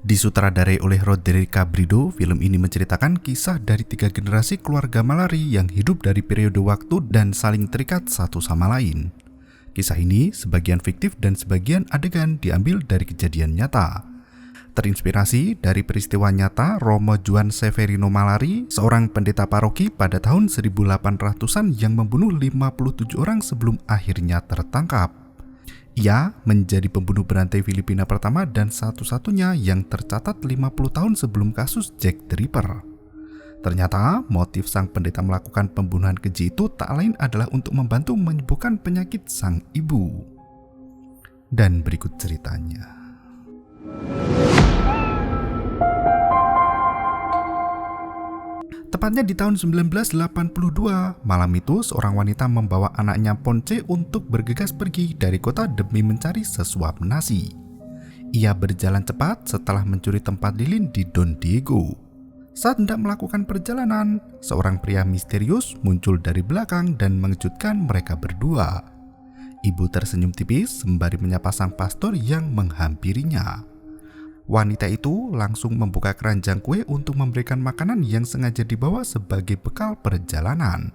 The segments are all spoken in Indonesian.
Disutradarai oleh Roderick Cabrido, film ini menceritakan kisah dari 3 generasi keluarga Malari yang hidup dari periode waktu dan saling terikat satu sama lain. Kisah ini sebagian fiktif dan sebagian adegan diambil dari kejadian nyata. Terinspirasi dari peristiwa nyata Romo Juan Severino Malari, seorang pendeta paroki pada tahun 1800-an yang membunuh 57 orang sebelum akhirnya tertangkap. Ia menjadi pembunuh berantai Filipina pertama dan satu-satunya yang tercatat 50 tahun sebelum kasus Jack the Ripper. Ternyata motif sang pendeta melakukan pembunuhan keji itu tak lain adalah untuk membantu menyembuhkan penyakit sang ibu. Dan berikut ceritanya. Tepatnya di tahun 1982, malam itu seorang wanita membawa anaknya Ponce untuk bergegas pergi dari kota demi mencari sesuap nasi. Ia berjalan cepat setelah mencuri tempat lilin di Don Diego. Saat hendak melakukan perjalanan, seorang pria misterius muncul dari belakang dan mengejutkan mereka berdua. Ibu tersenyum tipis sembari menyapa sang pastor yang menghampirinya. Wanita itu langsung membuka keranjang kue untuk memberikan makanan yang sengaja dibawa sebagai bekal perjalanan.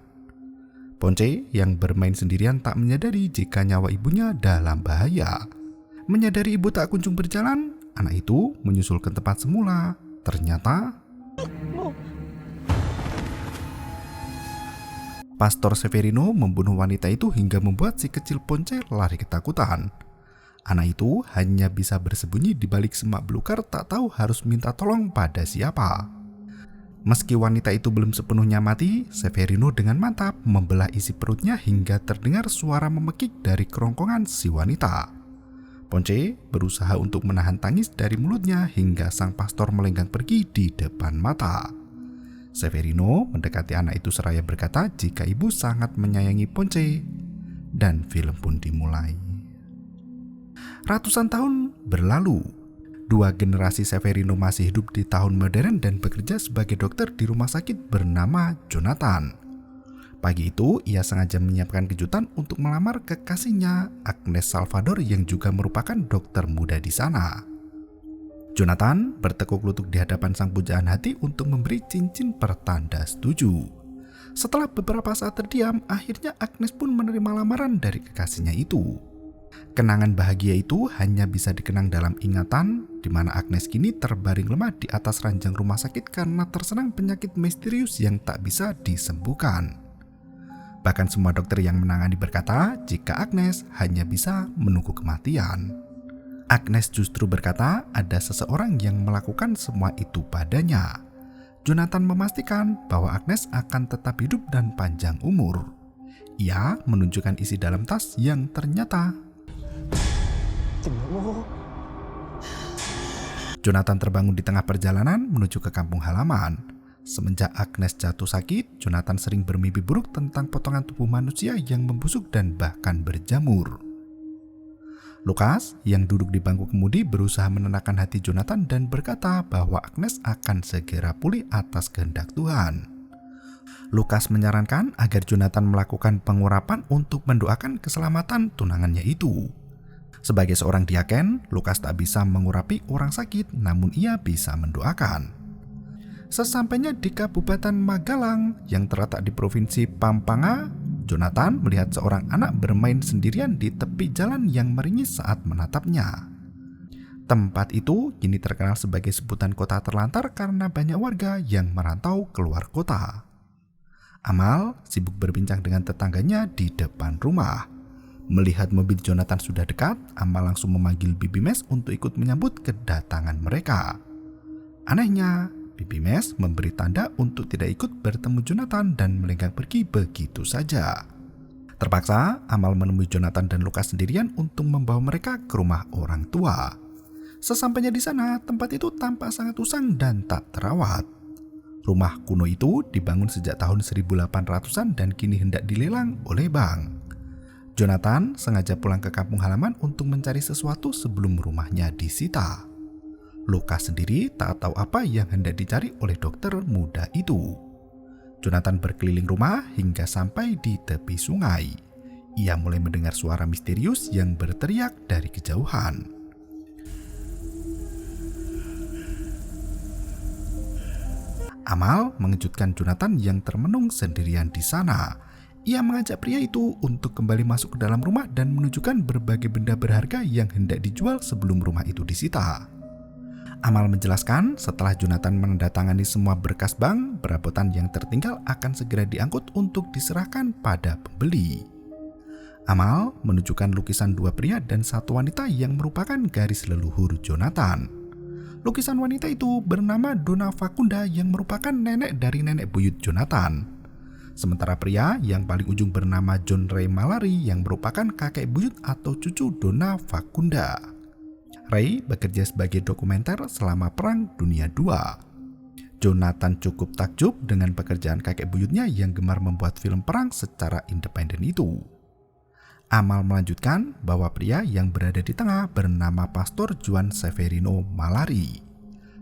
Ponce yang bermain sendirian tak menyadari jika nyawa ibunya dalam bahaya. Menyadari ibu tak kunjung berjalan, anak itu menyusul ke tempat semula. Ternyata Pastor Severino membunuh wanita itu hingga membuat si kecil Ponce lari ketakutan. Anak itu hanya bisa bersembunyi di balik semak belukar, tak tahu harus minta tolong pada siapa. Meski wanita itu belum sepenuhnya mati, Severino dengan mantap membelah isi perutnya hingga terdengar suara memekik dari kerongkongan si wanita. Ponce berusaha untuk menahan tangis dari mulutnya hingga sang pastor melenggang pergi di depan mata. Severino mendekati anak itu seraya berkata jika ibu sangat menyayangi Ponce, dan film pun dimulai. Ratusan tahun berlalu, 2 generasi Severino masih hidup di tahun modern dan bekerja sebagai dokter di rumah sakit bernama Jonathan. Pagi itu, ia sengaja menyiapkan kejutan untuk melamar kekasihnya, Agnes Salvador, yang juga merupakan dokter muda di sana. Jonathan bertekuk lutut di hadapan sang pujaan hati untuk memberi cincin pertanda setuju. Setelah beberapa saat terdiam, akhirnya Agnes pun menerima lamaran dari kekasihnya itu. Kenangan bahagia itu hanya bisa dikenang dalam ingatan, di mana Agnes kini terbaring lemah di atas ranjang rumah sakit karena terserang penyakit misterius yang tak bisa disembuhkan. Bahkan semua dokter yang menangani berkata jika Agnes hanya bisa menunggu kematian. Agnes justru berkata ada seseorang yang melakukan semua itu padanya. Jonathan memastikan bahwa Agnes akan tetap hidup dan panjang umur. Ia menunjukkan isi dalam tas yang ternyata Jonathan terbangun di tengah perjalanan menuju ke kampung halaman. Semenjak Agnes jatuh sakit, Jonathan sering bermimpi buruk tentang potongan tubuh manusia yang membusuk dan bahkan berjamur. Lukas yang duduk di bangku kemudi berusaha menenangkan hati Jonathan dan berkata bahwa Agnes akan segera pulih atas kehendak Tuhan. Lukas menyarankan agar Jonathan melakukan pengurapan untuk mendoakan keselamatan tunangannya itu. Sebagai seorang diaken, Lukas tak bisa mengurapi orang sakit, namun ia bisa mendoakan. Sesampainya di Kabupaten Magalang yang terletak di Provinsi Pampanga, Jonathan melihat seorang anak bermain sendirian di tepi jalan yang meringis saat menatapnya. Tempat itu kini terkenal sebagai sebutan kota terlantar karena banyak warga yang merantau keluar kota. Amal sibuk berbincang dengan tetangganya di depan rumah. Melihat mobil Jonathan sudah dekat, Amal langsung memanggil Bibi Mes untuk ikut menyambut kedatangan mereka. Anehnya, Bibi Mes memberi tanda untuk tidak ikut bertemu Jonathan dan melenggang pergi begitu saja. Terpaksa, Amal menemui Jonathan dan Lukas sendirian untuk membawa mereka ke rumah orang tua. Sesampainya di sana, tempat itu tampak sangat usang dan tak terawat. Rumah kuno itu dibangun sejak tahun 1800-an dan kini hendak dilelang oleh bank. Jonathan sengaja pulang ke kampung halaman untuk mencari sesuatu sebelum rumahnya disita. Lukas sendiri tak tahu apa yang hendak dicari oleh dokter muda itu. Jonathan berkeliling rumah hingga sampai di tepi sungai. Ia mulai mendengar suara misterius yang berteriak dari kejauhan. Amal mengejutkan Jonathan yang termenung sendirian di sana. Ia mengajak pria itu untuk kembali masuk ke dalam rumah dan menunjukkan berbagai benda berharga yang hendak dijual sebelum rumah itu disita. Amal menjelaskan setelah Jonathan menandatangani semua berkas bank, perabotan yang tertinggal akan segera diangkut untuk diserahkan pada pembeli. Amal menunjukkan lukisan dua pria dan satu wanita yang merupakan garis leluhur Jonathan. Lukisan wanita itu bernama Donna Facunda yang merupakan nenek dari nenek buyut Jonathan. Sementara pria yang paling ujung bernama John Ray Mallory yang merupakan kakek buyut atau cucu Donna Facunda. Ray bekerja sebagai dokumenter selama Perang Dunia II. Jonathan cukup takjub dengan pekerjaan kakek buyutnya yang gemar membuat film perang secara independen itu. Amal melanjutkan bahwa pria yang berada di tengah bernama Pastor Juan Severino Mallory.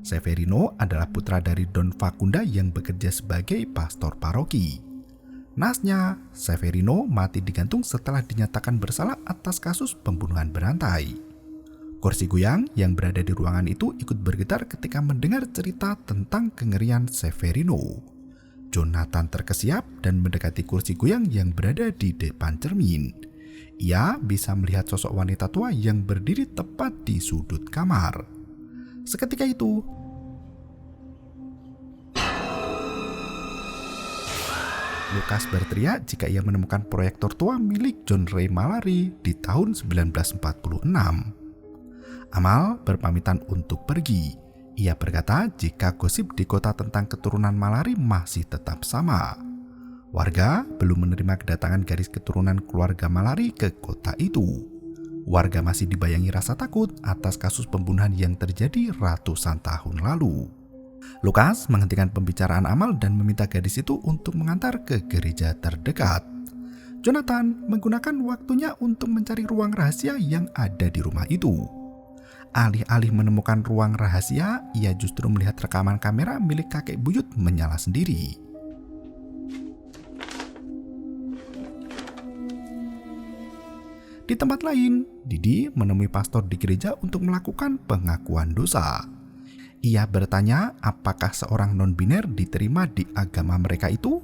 Severino adalah putra dari Don Facunda yang bekerja sebagai pastor paroki. Nasnya, Severino mati digantung setelah dinyatakan bersalah atas kasus pembunuhan berantai. Kursi goyang yang berada di ruangan itu ikut bergetar ketika mendengar cerita tentang kengerian Severino. Jonathan terkesiap dan mendekati kursi goyang yang berada di depan cermin. Ia bisa melihat sosok wanita tua yang berdiri tepat di sudut kamar. Seketika itu, Lucas berteriak jika ia menemukan proyektor tua milik John Ray Mallory di tahun 1946. Amal berpamitan untuk pergi. Ia berkata jika gosip di kota tentang keturunan Mallory masih tetap sama. Warga belum menerima kedatangan garis keturunan keluarga Mallory ke kota itu. Warga masih dibayangi rasa takut atas kasus pembunuhan yang terjadi ratusan tahun lalu. Lucas menghentikan pembicaraan Amal dan meminta gadis itu untuk mengantar ke gereja terdekat. Jonathan menggunakan waktunya untuk mencari ruang rahasia yang ada di rumah itu. Alih-alih menemukan ruang rahasia, ia justru melihat rekaman kamera milik kakek buyut menyala sendiri. Di tempat lain, Didi menemui pastor di gereja untuk melakukan pengakuan dosa. Ia bertanya apakah seorang non-biner diterima di agama mereka itu?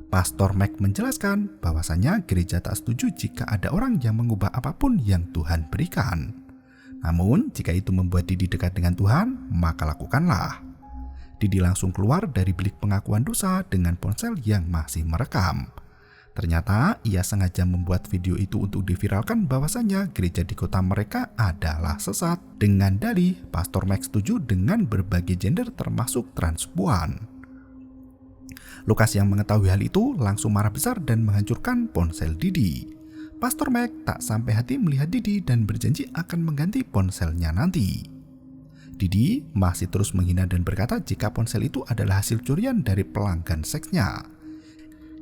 Pastor Mac menjelaskan bahwasannya gereja tak setuju jika ada orang yang mengubah apapun yang Tuhan berikan. Namun, jika itu membuat Didi dekat dengan Tuhan, maka lakukanlah. Didi langsung keluar dari bilik pengakuan dosa dengan ponsel yang masih merekam. Ternyata ia sengaja membuat video itu untuk diviralkan bahwasannya gereja di kota mereka adalah sesat dengan dalih Pastor Max setuju dengan berbagai gender termasuk transpuan. Lucas yang mengetahui hal itu langsung marah besar dan menghancurkan ponsel Didi. Pastor Max tak sampai hati melihat Didi dan berjanji akan mengganti ponselnya nanti. Didi masih terus menghina dan berkata jika ponsel itu adalah hasil curian dari pelanggan seksnya.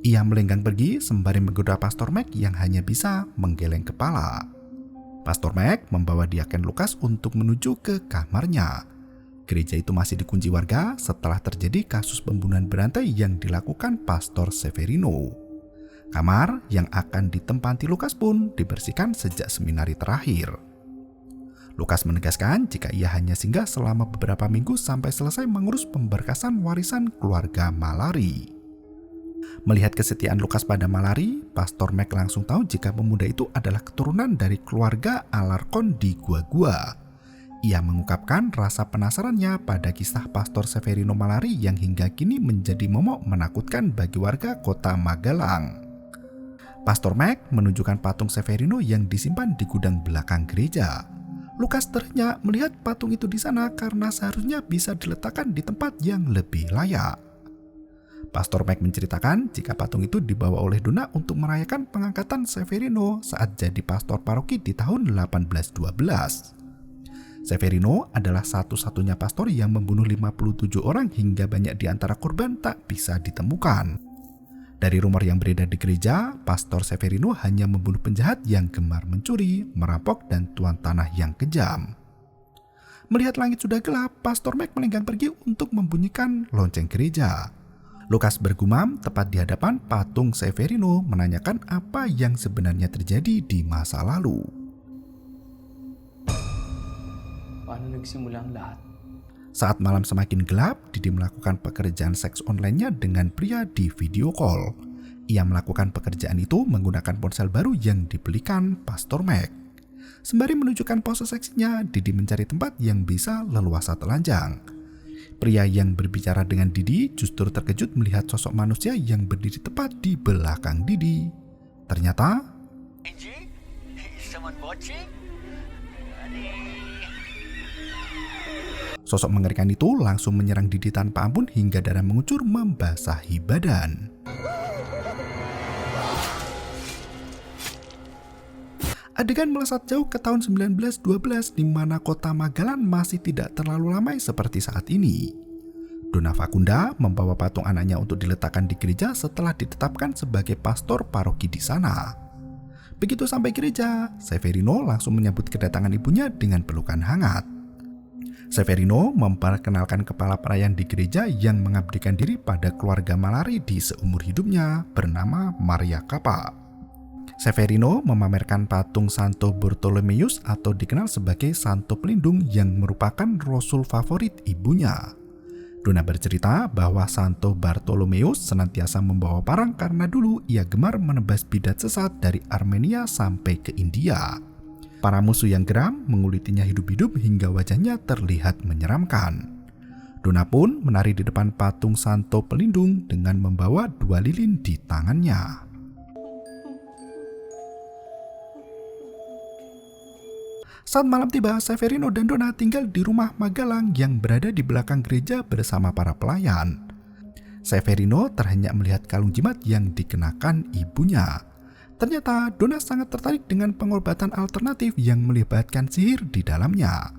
Ia melenggang pergi sembari menggoda Pastor Mac yang hanya bisa menggeleng kepala. Pastor Mac membawa diaken Lucas untuk menuju ke kamarnya. Gereja itu masih dikunci warga setelah terjadi kasus pembunuhan berantai yang dilakukan Pastor Severino. Kamar yang akan ditempati Lucas pun dibersihkan sejak seminari terakhir. Lucas menegaskan jika ia hanya singgah selama beberapa minggu sampai selesai mengurus pemberkasan warisan keluarga Mallory. Melihat kesetiaan Lucas pada Mallory, Pastor Mac langsung tahu jika pemuda itu adalah keturunan dari keluarga Alarcon di gua-gua. Ia mengungkapkan rasa penasarannya pada kisah Pastor Severino Mallory yang hingga kini menjadi momok menakutkan bagi warga kota Magelang. Pastor Mac menunjukkan patung Severino yang disimpan di gudang belakang gereja. Lucas ternyata melihat patung itu di sana karena seharusnya bisa diletakkan di tempat yang lebih layak. Pastor Mac menceritakan jika patung itu dibawa oleh Donna untuk merayakan pengangkatan Severino saat jadi pastor paroki di tahun 1812. Severino adalah satu-satunya pastor yang membunuh 57 orang hingga banyak di antara korban tak bisa ditemukan. Dari rumor yang beredar di gereja, Pastor Severino hanya membunuh penjahat yang gemar mencuri, merampok, dan tuan tanah yang kejam. Melihat langit sudah gelap, Pastor Mac melenggang pergi untuk membunyikan lonceng gereja. Lukas bergumam tepat di hadapan patung Severino menanyakan apa yang sebenarnya terjadi di masa lalu. Paano nagsimula ang lahat? Saat malam semakin gelap, Didi melakukan pekerjaan seks online-nya dengan pria di video call. Ia melakukan pekerjaan itu menggunakan ponsel baru yang dibelikan Pastor Mac. Sembari menunjukkan pose seksinya, Didi mencari tempat yang bisa leluasa telanjang. Pria yang berbicara dengan Didi justru terkejut melihat sosok manusia yang berdiri tepat di belakang Didi. Ternyata, sosok mengerikan itu langsung menyerang Didi tanpa ampun hingga darah mengucur membasahi badan. Adegan melesat jauh ke tahun 1912 di mana kota Magalan masih tidak terlalu ramai seperti saat ini. Donna Fakunda membawa patung anaknya untuk diletakkan di gereja setelah ditetapkan sebagai pastor paroki di sana. Begitu sampai gereja, Severino langsung menyambut kedatangan ibunya dengan pelukan hangat. Severino memperkenalkan kepala pelayan di gereja yang mengabdikan diri pada keluarga Malari di seumur hidupnya bernama Maria Capa. Severino memamerkan patung Santo Bartolomeus atau dikenal sebagai Santo Pelindung yang merupakan rasul favorit ibunya. Donna bercerita bahwa Santo Bartolomeus senantiasa membawa parang karena dulu ia gemar menebas bidat sesat dari Armenia sampai ke India. Para musuh yang geram mengulitinya hidup-hidup hingga wajahnya terlihat menyeramkan. Donna pun menari di depan patung Santo Pelindung dengan membawa 2 lilin di tangannya. Saat malam tiba, Severino dan Donna tinggal di rumah Magalang yang berada di belakang gereja bersama para pelayan. Severino terhenyak melihat kalung jimat yang dikenakan ibunya. Ternyata Donna sangat tertarik dengan pengobatan alternatif yang melibatkan sihir di dalamnya.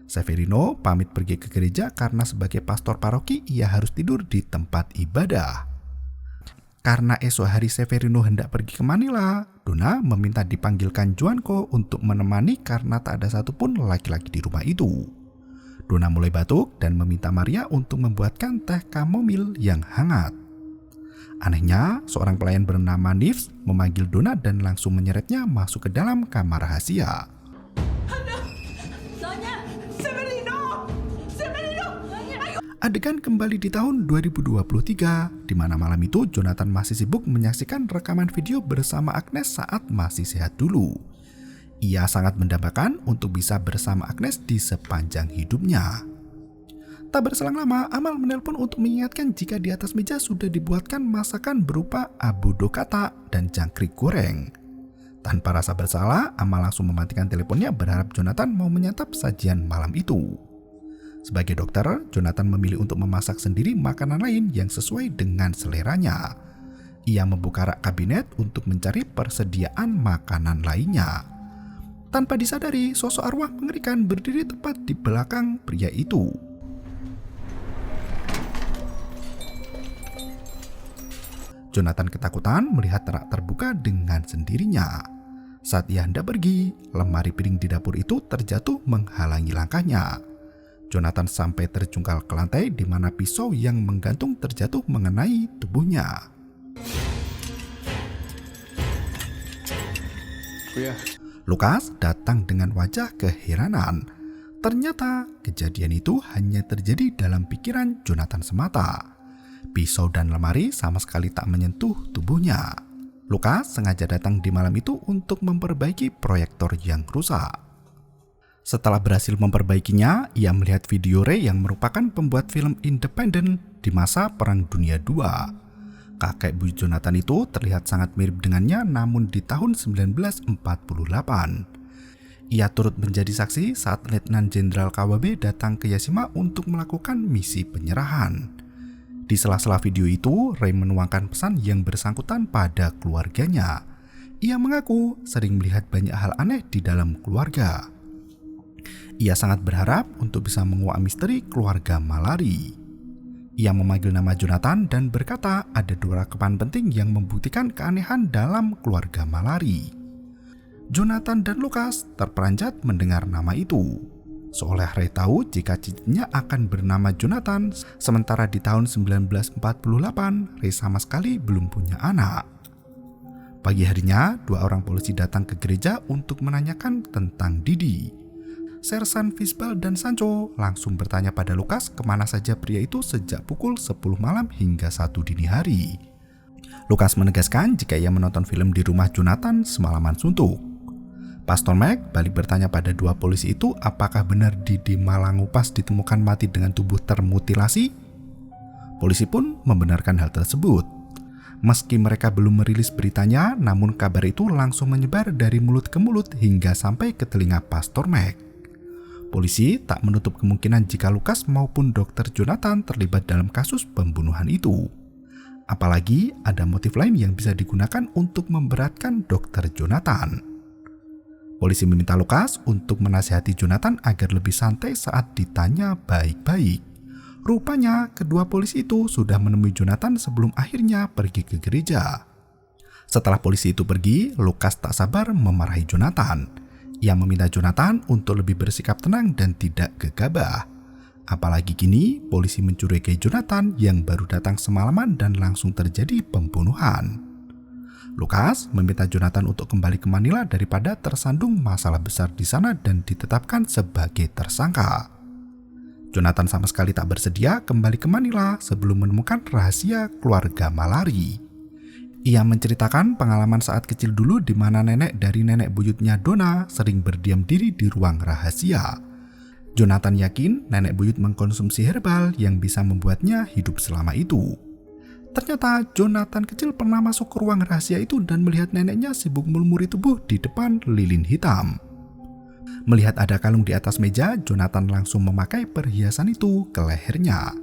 Severino pamit pergi ke gereja karena sebagai pastor paroki ia harus tidur di tempat ibadah. Karena esok hari Severino hendak pergi ke Manila, Donna meminta dipanggilkan Juanco untuk menemani karena tak ada satupun laki-laki di rumah itu. Donna mulai batuk dan meminta Maria untuk membuatkan teh kamomil yang hangat. Anehnya, seorang pelayan bernama Nives memanggil Donna dan langsung menyeretnya masuk ke dalam kamar rahasia. Adegan kembali di tahun 2023, di mana malam itu Jonathan masih sibuk menyaksikan rekaman video bersama Agnes saat masih sehat dulu. Ia sangat mendambakan untuk bisa bersama Agnes di sepanjang hidupnya. Tak berselang lama, Amal menelpon untuk mengingatkan jika di atas meja sudah dibuatkan masakan berupa abu dokata dan jangkrik goreng. Tanpa rasa bersalah, Amal langsung mematikan teleponnya berharap Jonathan mau menyantap sajian malam itu. Sebagai dokter, Jonathan memilih untuk memasak sendiri makanan lain yang sesuai dengan seleranya. Ia membuka rak kabinet untuk mencari persediaan makanan lainnya. Tanpa disadari, sosok arwah mengerikan berdiri tepat di belakang pria itu. Jonathan ketakutan melihat rak terbuka dengan sendirinya. Saat ia hendak pergi, lemari piring di dapur itu terjatuh menghalangi langkahnya. Jonathan sampai terjungkal ke lantai di mana pisau yang menggantung terjatuh mengenai tubuhnya. Lukas datang dengan wajah keheranan. Ternyata kejadian itu hanya terjadi dalam pikiran Jonathan semata. Pisau dan lemari sama sekali tak menyentuh tubuhnya. Lukas sengaja datang di malam itu untuk memperbaiki proyektor yang rusak. Setelah berhasil memperbaikinya, ia melihat video Ray yang merupakan pembuat film independen di masa Perang Dunia II. Kakek buyut Jonathan itu terlihat sangat mirip dengannya namun di tahun 1948. Ia turut menjadi saksi saat Letnan Jenderal Kawabe datang ke Yashima untuk melakukan misi penyerahan. Di sela-sela video itu, Ray menuangkan pesan yang bersangkutan pada keluarganya. Ia mengaku sering melihat banyak hal aneh di dalam keluarga. Ia sangat berharap untuk bisa menguak misteri keluarga Malari. Ia memanggil nama Jonathan dan berkata ada 2 rekaman penting yang membuktikan keanehan dalam keluarga Malari. Jonathan dan Lukas terperanjat mendengar nama itu. Seolah Ray tahu jika cicitnya akan bernama Jonathan, sementara di tahun 1948 Ray sama sekali belum punya anak. Pagi harinya, 2 orang polisi datang ke gereja untuk menanyakan tentang Didi. Sersan Fisbal dan Sancho langsung bertanya pada Lukas kemana saja pria itu sejak pukul 10 malam hingga 1 dini hari. Lukas menegaskan jika ia menonton film di rumah Jonathan semalaman suntuk. Pastor Mac balik bertanya pada 2 polisi itu apakah benar Didi Malangupas ditemukan mati dengan tubuh termutilasi. Polisi pun membenarkan hal tersebut. Meski mereka belum merilis beritanya, namun kabar itu langsung menyebar dari mulut ke mulut hingga sampai ke telinga Pastor Mac. Polisi tak menutup kemungkinan jika Lukas maupun Dr. Jonathan terlibat dalam kasus pembunuhan itu. Apalagi ada motif lain yang bisa digunakan untuk memberatkan Dr. Jonathan. Polisi meminta Lukas untuk menasihati Jonathan agar lebih santai saat ditanya baik-baik. Rupanya kedua polisi itu sudah menemui Jonathan sebelum akhirnya pergi ke gereja. Setelah polisi itu pergi, Lukas tak sabar memarahi Jonathan. Ia meminta Jonathan untuk lebih bersikap tenang dan tidak gegabah. Apalagi kini polisi mencurigai Jonathan yang baru datang semalaman dan langsung terjadi pembunuhan. Lukas meminta Jonathan untuk kembali ke Manila daripada tersandung masalah besar di sana dan ditetapkan sebagai tersangka. Jonathan sama sekali tak bersedia kembali ke Manila sebelum menemukan rahasia keluarga Malari. Ia menceritakan pengalaman saat kecil dulu di mana nenek dari nenek buyutnya Donna sering berdiam diri di ruang rahasia. Jonathan yakin nenek buyut mengkonsumsi herbal yang bisa membuatnya hidup selama itu. Ternyata Jonathan kecil pernah masuk ke ruang rahasia itu dan melihat neneknya sibuk melumuri tubuh di depan lilin hitam. Melihat ada kalung di atas meja, Jonathan langsung memakai perhiasan itu ke lehernya.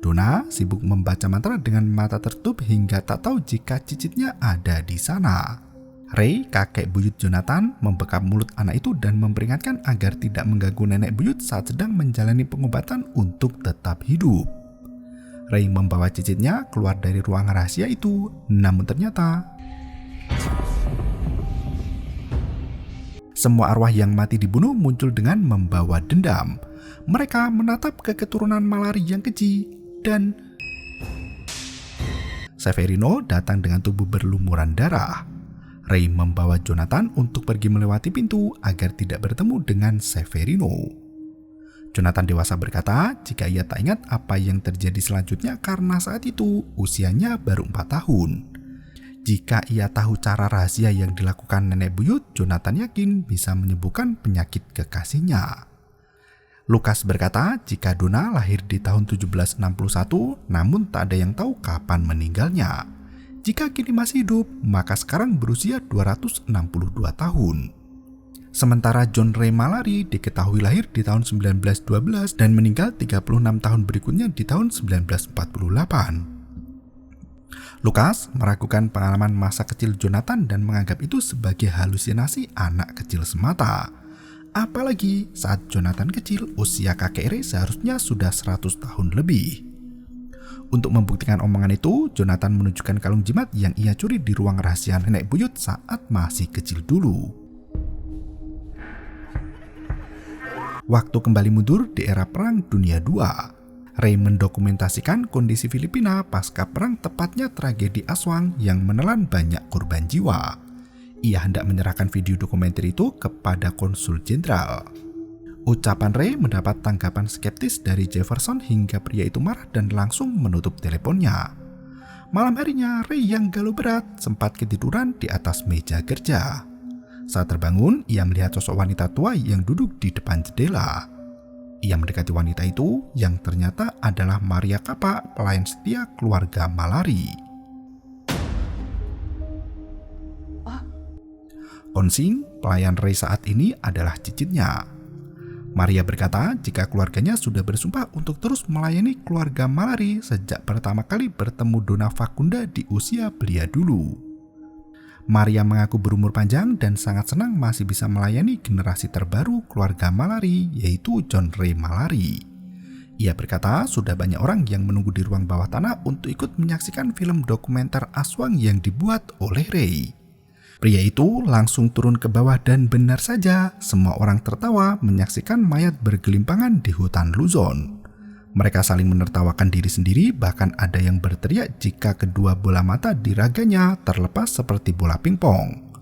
Donna sibuk membaca mantra dengan mata tertutup hingga tak tahu jika cicitnya ada di sana. Ray, kakek buyut Jonathan, membekap mulut anak itu dan memperingatkan agar tidak mengganggu nenek buyut saat sedang menjalani pengobatan untuk tetap hidup. Ray membawa cicitnya keluar dari ruang rahasia itu, namun ternyata semua arwah yang mati dibunuh muncul dengan membawa dendam. Mereka menatap ke keturunan Malari yang keji dan Severino datang dengan tubuh berlumuran darah. Ray membawa Jonathan untuk pergi melewati pintu agar tidak bertemu dengan Severino. Jonathan dewasa berkata jika ia tak ingat apa yang terjadi selanjutnya karena saat itu usianya baru 4 tahun. Jika ia tahu cara rahasia yang dilakukan nenek buyut, Jonathan yakin bisa menyembuhkan penyakit kekasihnya. Lukas berkata jika Donna lahir di tahun 1761 namun tak ada yang tahu kapan meninggalnya. Jika kini masih hidup, maka sekarang berusia 262 tahun. Sementara John Ray Malari diketahui lahir di tahun 1912 dan meninggal 36 tahun berikutnya di tahun 1948. Lukas meragukan pengalaman masa kecil Jonathan dan menganggap itu sebagai halusinasi anak kecil semata. Apalagi saat Jonathan kecil, usia kakek Ray seharusnya sudah 100 tahun lebih. Untuk membuktikan omongan itu, Jonathan menunjukkan kalung jimat yang ia curi di ruang rahasia nenek buyut saat masih kecil dulu. Waktu kembali mundur di era Perang Dunia II. Ray mendokumentasikan kondisi Filipina pasca perang, tepatnya tragedi Aswang yang menelan banyak korban jiwa. Ia hendak menyerahkan video dokumenter itu kepada konsul jenderal. Ucapan Ray mendapat tanggapan skeptis dari Jefferson hingga pria itu marah dan langsung menutup teleponnya. Malam harinya, Ray yang galau berat sempat ketiduran di atas meja kerja. Saat terbangun, ia melihat sosok wanita tua yang duduk di depan jendela. Ia mendekati wanita itu yang ternyata adalah Maria Capa, pelayan setia keluarga Malari. Onsing, pelayan Ray saat ini adalah cicitnya. Maria berkata jika keluarganya sudah bersumpah untuk terus melayani keluarga Malari sejak pertama kali bertemu Donna Facunda di usia belia dulu. Maria mengaku berumur panjang dan sangat senang masih bisa melayani generasi terbaru keluarga Malari, yaitu John Ray Malari. Ia berkata sudah banyak orang yang menunggu di ruang bawah tanah untuk ikut menyaksikan film dokumenter Aswang yang dibuat oleh Ray. Pria itu langsung turun ke bawah dan benar saja semua orang tertawa menyaksikan mayat bergelimpangan di hutan Luzon. Mereka saling menertawakan diri sendiri, bahkan ada yang berteriak jika kedua bola mata di raganya terlepas seperti bola pingpong.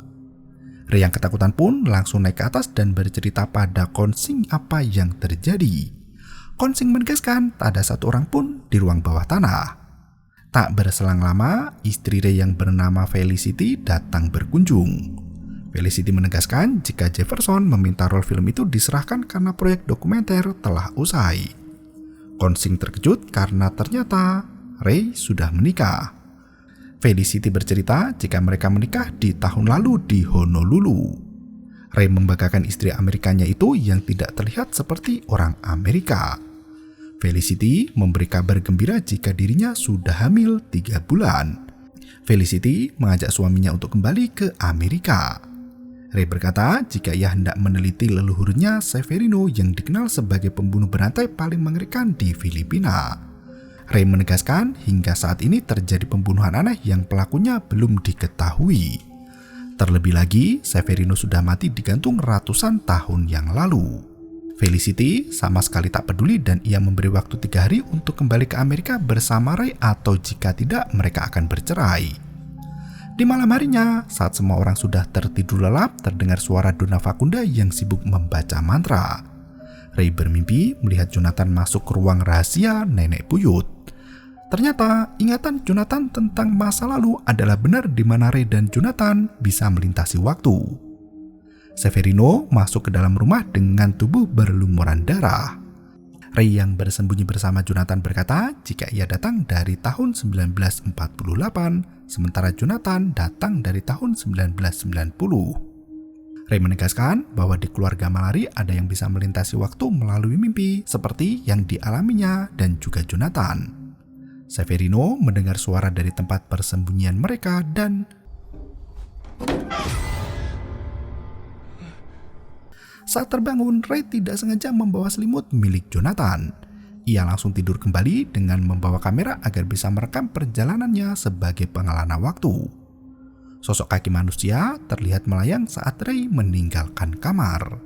Ray yang ketakutan pun langsung naik ke atas dan bercerita pada Konsing apa yang terjadi. Konsing menegaskan tak ada satu orang pun di ruang bawah tanah. Tak berselang lama, istri Ray yang bernama Felicity datang berkunjung. Felicity menegaskan jika Jefferson meminta role film itu diserahkan karena proyek dokumenter telah usai. Konsing terkejut karena ternyata Ray sudah menikah. Felicity bercerita jika mereka menikah di tahun lalu di Honolulu. Ray membanggakan istri Amerikanya itu yang tidak terlihat seperti orang Amerika. Felicity memberi kabar gembira jika dirinya sudah hamil 3 bulan. Felicity mengajak suaminya untuk kembali ke Amerika. Ray berkata jika ia hendak meneliti leluhurnya Severino yang dikenal sebagai pembunuh berantai paling mengerikan di Filipina. Ray menegaskan hingga saat ini terjadi pembunuhan aneh yang pelakunya belum diketahui. Terlebih lagi, Severino sudah mati digantung ratusan tahun yang lalu. Felicity sama sekali tak peduli dan ia memberi waktu 3 hari untuk kembali ke Amerika bersama Ray atau jika tidak mereka akan bercerai. Di malam harinya, saat semua orang sudah tertidur lelap, terdengar suara Donna Fakunda yang sibuk membaca mantra. Ray bermimpi melihat Jonathan masuk ke ruang rahasia nenek buyut. Ternyata ingatan Jonathan tentang masa lalu adalah benar di mana Ray dan Jonathan bisa melintasi waktu. Severino masuk ke dalam rumah dengan tubuh berlumuran darah. Ray yang bersembunyi bersama Jonathan berkata jika ia datang dari tahun 1948, sementara Jonathan datang dari tahun 1990. Ray menegaskan bahwa di keluarga Malari ada yang bisa melintasi waktu melalui mimpi seperti yang dialaminya dan juga Jonathan. Severino mendengar suara dari tempat persembunyian mereka dan saat terbangun, Ray tidak sengaja membawa selimut milik Jonathan. Ia langsung tidur kembali dengan membawa kamera agar bisa merekam perjalanannya sebagai pengelana waktu. Sosok kaki manusia terlihat melayang saat Ray meninggalkan kamar.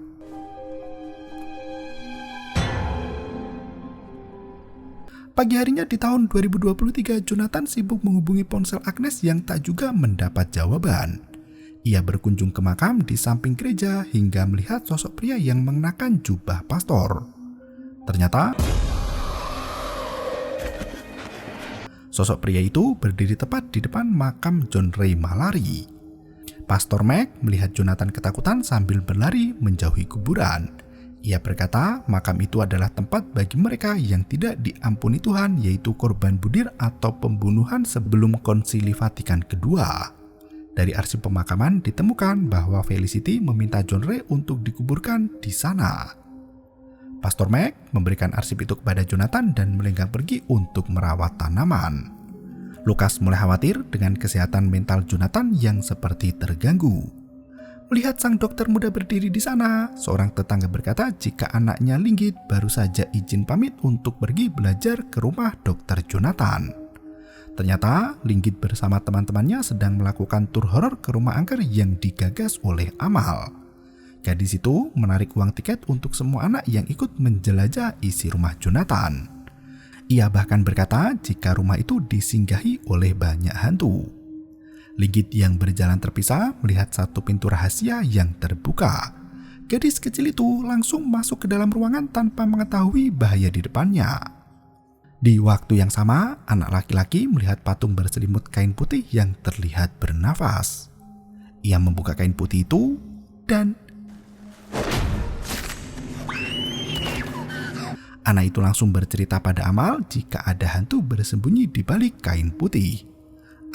Pagi harinya di tahun 2023, Jonathan sibuk menghubungi ponsel Agnes yang tak juga mendapat jawaban. Ia berkunjung ke makam di samping gereja hingga melihat sosok pria yang mengenakan jubah pastor. Ternyata, sosok pria itu berdiri tepat di depan makam John Ray Malari. Pastor Mac melihat Jonathan ketakutan sambil berlari menjauhi kuburan. Ia berkata makam itu adalah tempat bagi mereka yang tidak diampuni Tuhan, yaitu korban budir atau pembunuhan sebelum Konsili Vatikan kedua. Dari arsip pemakaman ditemukan bahwa Felicity meminta John Ray untuk dikuburkan di sana. Pastor Mac memberikan arsip itu kepada Jonathan dan melenggang pergi untuk merawat tanaman. Lucas mulai khawatir dengan kesehatan mental Jonathan yang seperti terganggu. Melihat sang dokter muda berdiri di sana, seorang tetangga berkata jika anaknya Linggit baru saja izin pamit untuk pergi belajar ke rumah dokter Jonathan. Ternyata Linggit bersama teman-temannya sedang melakukan tur horor ke rumah angker yang digagas oleh Amal. Gadis itu menarik uang tiket untuk semua anak yang ikut menjelajah isi rumah Jonathan. Ia bahkan berkata jika rumah itu disinggahi oleh banyak hantu. Linggit yang berjalan terpisah melihat satu pintu rahasia yang terbuka. Gadis kecil itu langsung masuk ke dalam ruangan tanpa mengetahui bahaya di depannya. Di waktu yang sama, anak laki-laki melihat patung berselimut kain putih yang terlihat bernafas. Ia membuka kain putih itu dan anak itu langsung bercerita pada Amal jika ada hantu bersembunyi di balik kain putih.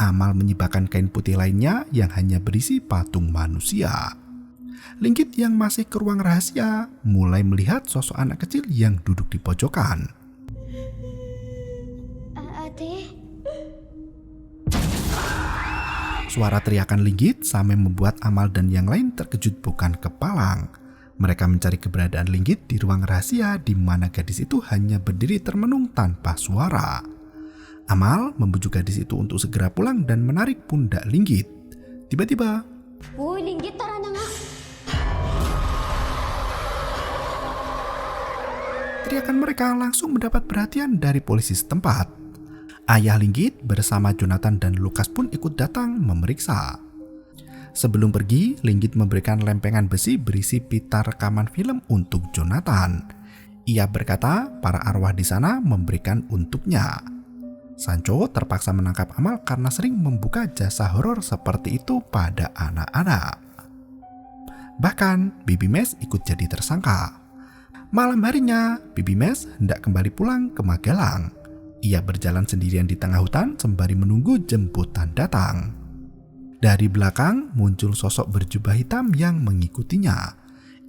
Amal menyibakkan kain putih lainnya yang hanya berisi patung manusia. Linggit yang masih ke ruang rahasia mulai melihat sosok anak kecil yang duduk di pojokan. Suara teriakan Linggit sampai membuat Amal dan yang lain terkejut bukan kepalang. Mereka mencari keberadaan Linggit di ruang rahasia di mana gadis itu hanya berdiri termenung tanpa suara. Amal membujuk gadis itu untuk segera pulang dan menarik pundak Linggit. Tiba-tiba, Uy, linggit, tara na nga. Teriakan mereka langsung mendapat perhatian dari polisi setempat. Ayah Linggit bersama Jonathan dan Lukas pun ikut datang memeriksa. Sebelum pergi, Linggit memberikan lempengan besi berisi pita rekaman film untuk Jonathan. Ia berkata para arwah di sana memberikan untuknya. Sancho terpaksa menangkap Amal karena sering membuka jasa horor seperti itu pada anak-anak. Bahkan, Bibi Mes ikut jadi tersangka. Malam harinya, Bibi Mes hendak kembali pulang ke Magelang. Ia berjalan sendirian di tengah hutan sembari menunggu jemputan datang. Dari belakang muncul sosok berjubah hitam yang mengikutinya.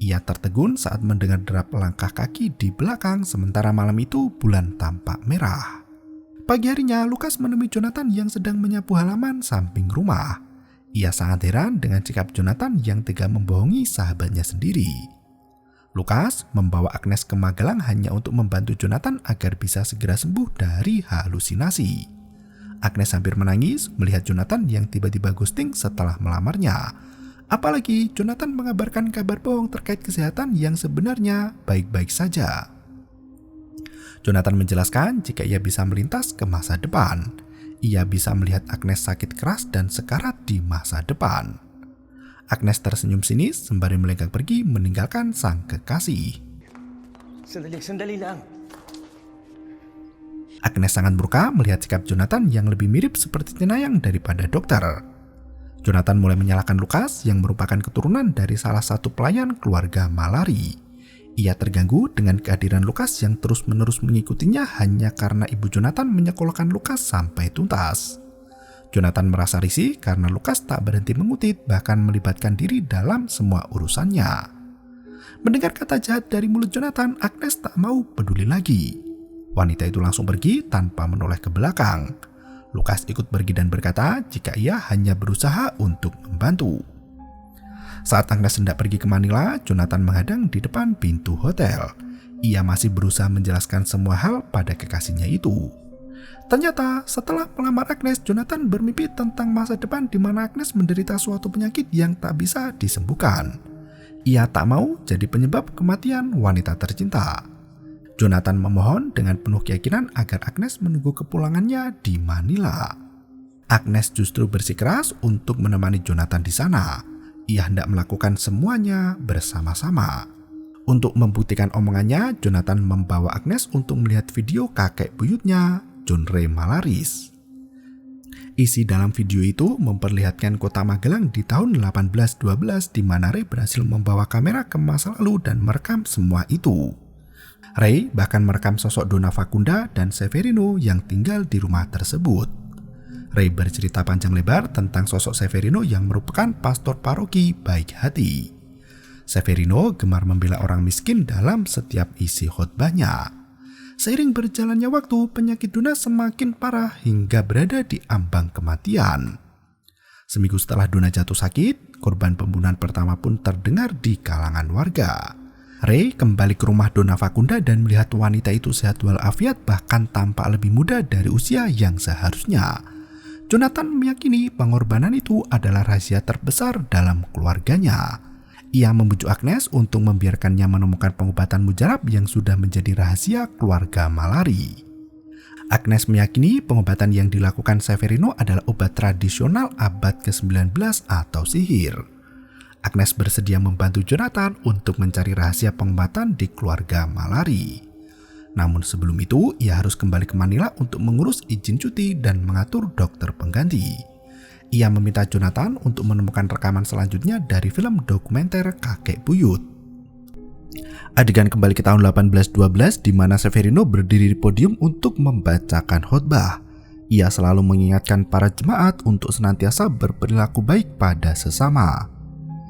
Ia tertegun saat mendengar derap langkah kaki di belakang, sementara malam itu bulan tampak merah. Pagi harinya, Lukas menemui Jonathan yang sedang menyapu halaman samping rumah. Ia sangat heran dengan sikap Jonathan yang tega membohongi sahabatnya sendiri. Lukas membawa Agnes ke Magelang hanya untuk membantu Jonathan agar bisa segera sembuh dari halusinasi. Agnes hampir menangis melihat Jonathan yang tiba-tiba ghosting setelah melamarnya. Apalagi Jonathan mengabarkan kabar bohong terkait kesehatan yang sebenarnya baik-baik saja. Jonathan menjelaskan jika ia bisa melintas ke masa depan. Ia bisa melihat Agnes sakit keras dan sekarat di masa depan. Agnes tersenyum sinis sembari melenggang pergi meninggalkan sang kekasih. Sandali lang. Agnes sangat murka melihat sikap Jonathan yang lebih mirip seperti Cenayang daripada dokter. Jonathan mulai menyalahkan Lukas yang merupakan keturunan dari salah satu pelayan keluarga Malari. Ia terganggu dengan kehadiran Lukas yang terus-menerus mengikutinya hanya karena ibu Jonathan menyekolahkan Lukas sampai tuntas. Jonathan merasa risih karena Lukas tak berhenti mengutit bahkan melibatkan diri dalam semua urusannya. Mendengar kata jahat dari mulut Jonathan, Agnes tak mau peduli lagi. Wanita itu langsung pergi tanpa menoleh ke belakang. Lukas ikut pergi dan berkata jika ia hanya berusaha untuk membantu. Saat Agnes hendak pergi ke Manila, Jonathan menghadang di depan pintu hotel. Ia masih berusaha menjelaskan semua hal pada kekasihnya itu. Ternyata setelah melamar Agnes, Jonathan bermimpi tentang masa depan di mana Agnes menderita suatu penyakit yang tak bisa disembuhkan. Ia tak mau jadi penyebab kematian wanita tercinta. Jonathan memohon dengan penuh keyakinan agar Agnes menunggu kepulangannya di Manila. Agnes justru bersikeras untuk menemani Jonathan di sana. Ia hendak melakukan semuanya bersama-sama. Untuk membuktikan omongannya, Jonathan membawa Agnes untuk melihat video kakek buyutnya, John Ray Malaris. Isi dalam video itu memperlihatkan kota Magelang di tahun 1812 di mana Ray berhasil membawa kamera ke masa lalu dan merekam semua itu. Ray bahkan merekam sosok Donna Fakunda dan Severino yang tinggal di rumah tersebut. Ray bercerita panjang lebar tentang sosok Severino yang merupakan pastor paroki baik hati. Severino gemar membela orang miskin dalam setiap isi khotbahnya. Seiring berjalannya waktu, penyakit Donna semakin parah hingga berada di ambang kematian. Seminggu setelah Donna jatuh sakit, korban pembunuhan pertama pun terdengar di kalangan warga. Ray kembali ke rumah Donna Fakunda dan melihat wanita itu sehat walafiat bahkan tampak lebih muda dari usia yang seharusnya. Jonathan meyakini pengorbanan itu adalah rahasia terbesar dalam keluarganya. Ia membujuk Agnes untuk membiarkannya menemukan pengobatan mujarab yang sudah menjadi rahasia keluarga Malari. Agnes meyakini pengobatan yang dilakukan Severino adalah obat tradisional abad ke-19 atau sihir. Agnes bersedia membantu Jonathan untuk mencari rahasia pengobatan di keluarga Malari. Namun sebelum itu, ia harus kembali ke Manila untuk mengurus izin cuti dan mengatur dokter pengganti. Ia meminta Jonathan untuk menemukan rekaman selanjutnya dari film dokumenter Kakek Buyut. Adegan kembali ke tahun 1812 di mana Severino berdiri di podium untuk membacakan khotbah. Ia selalu mengingatkan para jemaat untuk senantiasa berperilaku baik pada sesama.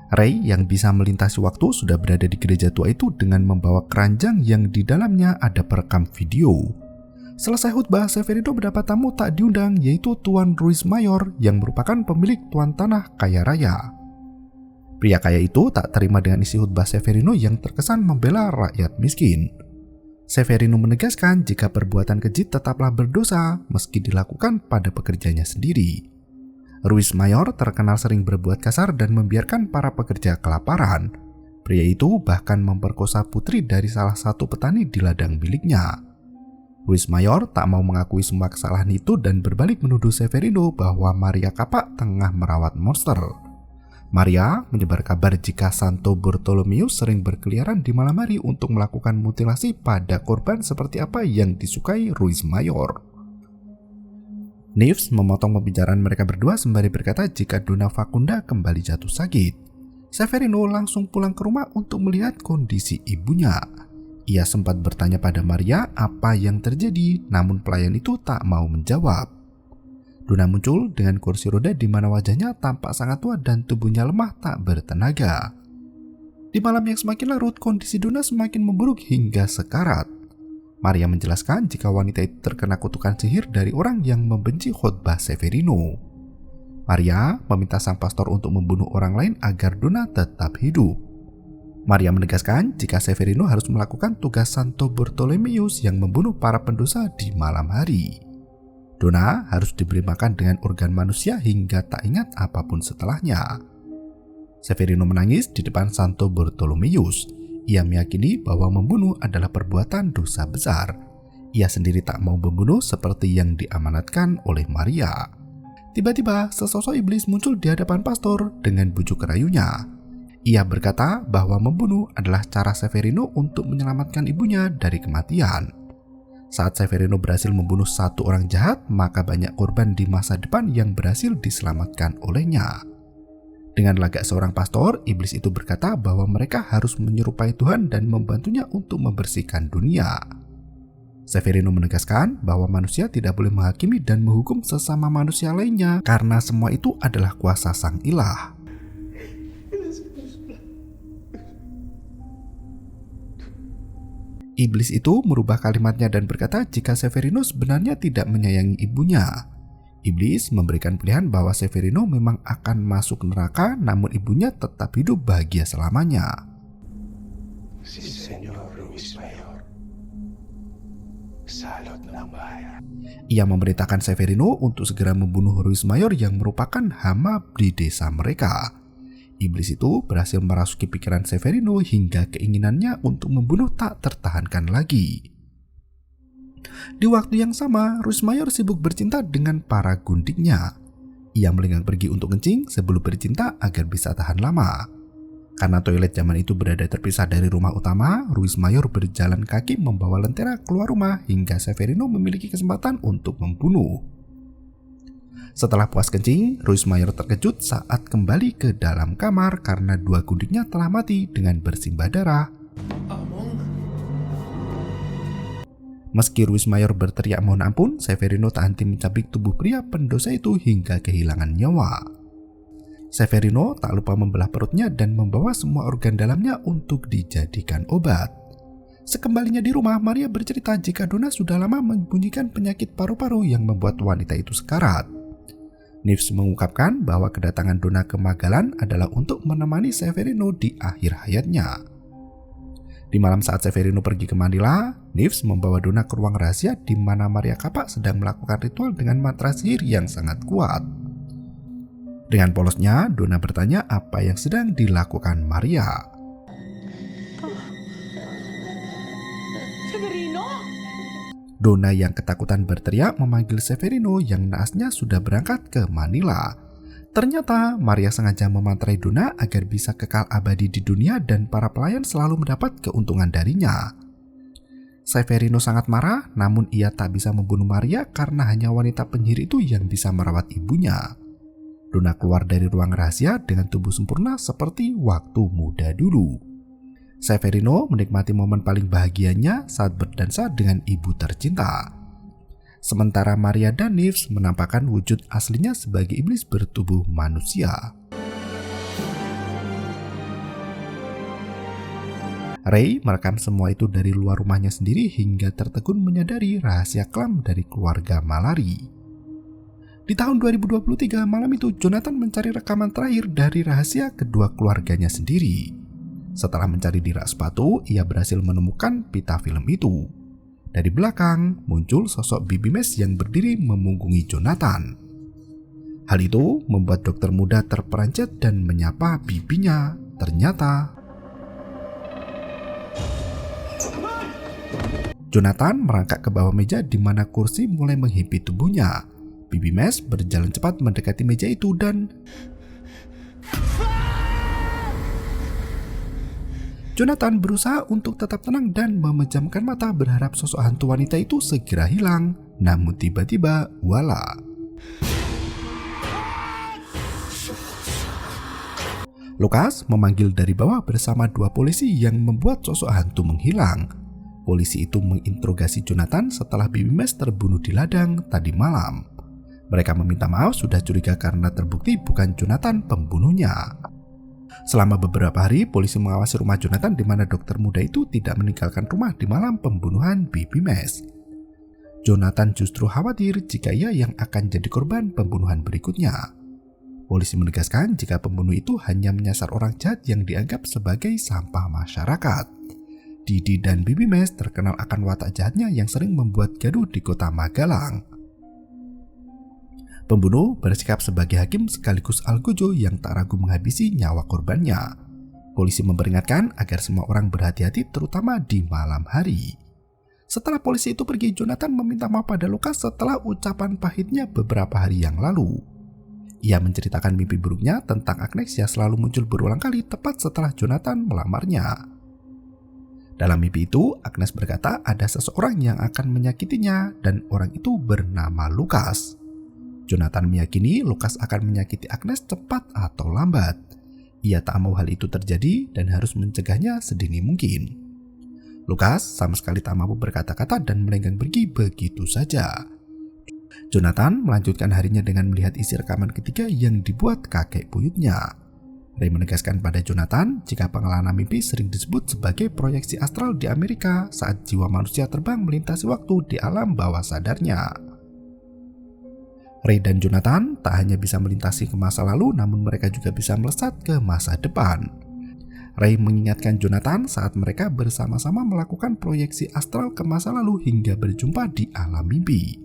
Ray yang bisa melintasi waktu sudah berada di gereja tua itu dengan membawa keranjang yang di dalamnya ada perekam video. Selesai khutbah, Severino mendapat tamu tak diundang yaitu Tuan Ruiz Mayor yang merupakan pemilik tuan tanah kaya raya. Pria kaya itu tak terima dengan isi khutbah Severino yang terkesan membela rakyat miskin. Severino menegaskan jika perbuatan keji tetaplah berdosa meski dilakukan pada pekerjanya sendiri. Ruiz Mayor terkenal sering berbuat kasar dan membiarkan para pekerja kelaparan. Pria itu bahkan memperkosa putri dari salah satu petani di ladang miliknya. Ruiz Mayor tak mau mengakui semua kesalahan itu dan berbalik menuduh Severino bahwa Maria Kapak tengah merawat monster. Maria menyebar kabar jika Santo Bartolomeus sering berkeliaran di malam hari untuk melakukan mutilasi pada korban seperti apa yang disukai Ruiz Mayor. Neves memotong pembicaraan mereka berdua sembari berkata jika Donna Facunda kembali jatuh sakit. Severino langsung pulang ke rumah untuk melihat kondisi ibunya. Ia sempat bertanya pada Maria apa yang terjadi, namun pelayan itu tak mau menjawab. Donna muncul dengan kursi roda di mana wajahnya tampak sangat tua dan tubuhnya lemah tak bertenaga. Di malam yang semakin larut, kondisi Donna semakin memburuk hingga sekarat. Maria menjelaskan jika wanita itu terkena kutukan sihir dari orang yang membenci khotbah Severino. Maria meminta sang pastor untuk membunuh orang lain agar Donna tetap hidup. Maria menegaskan jika Severino harus melakukan tugas Santo Bartolomeus yang membunuh para pendosa di malam hari. Donna harus diberi makan dengan organ manusia hingga tak ingat apapun setelahnya. Severino menangis di depan Santo Bartolomeus. Ia meyakini bahwa membunuh adalah perbuatan dosa besar. Ia sendiri tak mau membunuh seperti yang diamanatkan oleh Maria. Tiba-tiba sesosok iblis muncul di hadapan pastor dengan bujuk rayunya. Ia berkata bahwa membunuh adalah cara Severino untuk menyelamatkan ibunya dari kematian. Saat Severino berhasil membunuh satu orang jahat, maka banyak korban di masa depan yang berhasil diselamatkan olehnya. Dengan lagak seorang pastor, iblis itu berkata bahwa mereka harus menyerupai Tuhan dan membantunya untuk membersihkan dunia. Severino menegaskan bahwa manusia tidak boleh menghakimi dan menghukum sesama manusia lainnya karena semua itu adalah kuasa Sang Ilah. Iblis itu merubah kalimatnya dan berkata jika Severino sebenarnya tidak menyayangi ibunya. Iblis memberikan pilihan bahwa Severino memang akan masuk neraka, namun ibunya tetap hidup bahagia selamanya. Si Senyor Ruiz Mayor, salot ng bayan. Ia memerintahkan Severino untuk segera membunuh Ruiz Mayor yang merupakan hama di desa mereka. Iblis itu berhasil merasuki pikiran Severino hingga keinginannya untuk membunuh tak tertahankan lagi. Di waktu yang sama, Ruiz Mayor sibuk bercinta dengan para gundiknya. Ia melenggang pergi untuk kencing sebelum bercinta agar bisa tahan lama. Karena toilet zaman itu berada terpisah dari rumah utama, Ruiz Mayor berjalan kaki membawa lentera keluar rumah hingga Severino memiliki kesempatan untuk membunuh. Setelah puas kencing, Ruiz Mayor terkejut saat kembali ke dalam kamar karena dua gundiknya telah mati dengan bersimbah darah. Meski Ruiz Mayor berteriak mohon ampun, Severino tak henti mencabik tubuh pria pendosa itu hingga kehilangan nyawa. Severino tak lupa membelah perutnya dan membawa semua organ dalamnya untuk dijadikan obat. Sekembalinya di rumah, Maria bercerita jika Donna sudah lama menyembunyikan penyakit paru-paru yang membuat wanita itu sekarat. Neves mengungkapkan bahwa kedatangan Donna ke Magalan adalah untuk menemani Severino di akhir hayatnya. Di malam saat Severino pergi ke Manila, Neves membawa Donna ke ruang rahasia di mana Maria Kapak sedang melakukan ritual dengan mantra sihir yang sangat kuat. Dengan polosnya, Donna bertanya apa yang sedang dilakukan Maria. Severino? Donna yang ketakutan berteriak memanggil Severino yang naasnya sudah berangkat ke Manila. Ternyata Maria sengaja memantrai Donna agar bisa kekal abadi di dunia dan para pelayan selalu mendapat keuntungan darinya. Severino sangat marah, namun ia tak bisa membunuh Maria karena hanya wanita penyihir itu yang bisa merawat ibunya. Donna keluar dari ruang rahasia dengan tubuh sempurna seperti waktu muda dulu. Severino menikmati momen paling bahagianya saat berdansa dengan ibu tercinta. Sementara Maria dan Neves menampakkan wujud aslinya sebagai iblis bertubuh manusia. Ray merekam semua itu dari luar rumahnya sendiri hingga tertegun menyadari rahasia kelam dari keluarga Malari. Di tahun 2023 malam itu Jonathan mencari rekaman terakhir dari rahasia kedua keluarganya sendiri. Setelah mencari di rak sepatu, ia berhasil menemukan pita film itu. Dari belakang muncul sosok Bibi Mes yang berdiri memunggungi Jonathan. Hal itu membuat dokter muda terperanjat dan menyapa bibinya. Ternyata Jonathan merangkak ke bawah meja di mana kursi mulai menghimpit tubuhnya. Bibi Mes berjalan cepat mendekati meja itu dan Jonathan berusaha untuk tetap tenang dan memejamkan mata berharap sosok hantu wanita itu segera hilang. Namun tiba-tiba, wala. Lucas memanggil dari bawah bersama 2 polisi yang membuat sosok hantu menghilang. Polisi itu menginterogasi Jonathan setelah Bibi Mes terbunuh di ladang tadi malam. Mereka meminta maaf sudah curiga karena terbukti bukan Jonathan pembunuhnya. Selama beberapa hari, polisi mengawasi rumah Jonathan di mana dokter muda itu tidak meninggalkan rumah di malam pembunuhan Bibi Mes. Jonathan justru khawatir jika ia yang akan jadi korban pembunuhan berikutnya. Polisi menegaskan jika pembunuh itu hanya menyasar orang jahat yang dianggap sebagai sampah masyarakat. Didi dan Bibi Mes terkenal akan watak jahatnya yang sering membuat gaduh di kota Magalang. Pembunuh bersikap sebagai hakim sekaligus algojo yang tak ragu menghabisi nyawa korbannya. Polisi memperingatkan agar semua orang berhati-hati terutama di malam hari. Setelah polisi itu pergi, Jonathan meminta maaf pada Lucas setelah ucapan pahitnya beberapa hari yang lalu. Ia menceritakan mimpi buruknya tentang Agnes yang selalu muncul berulang kali tepat setelah Jonathan melamarnya. Dalam mimpi itu, Agnes berkata ada seseorang yang akan menyakitinya dan orang itu bernama Lucas. Jonathan meyakini Lucas akan menyakiti Agnes cepat atau lambat. Ia tak mau hal itu terjadi dan harus mencegahnya sedini mungkin. Lucas sama sekali tak mampu berkata-kata dan melenggang pergi begitu saja. Jonathan melanjutkan harinya dengan melihat isi rekaman ketiga yang dibuat kakek buyutnya. Ray menegaskan pada Jonathan jika pengalaman mimpi sering disebut sebagai proyeksi astral di Amerika saat jiwa manusia terbang melintasi waktu di alam bawah sadarnya. Ray dan Jonathan tak hanya bisa melintasi ke masa lalu, namun mereka juga bisa melesat ke masa depan. Ray mengingatkan Jonathan saat mereka bersama-sama melakukan proyeksi astral ke masa lalu hingga berjumpa di alam mimpi.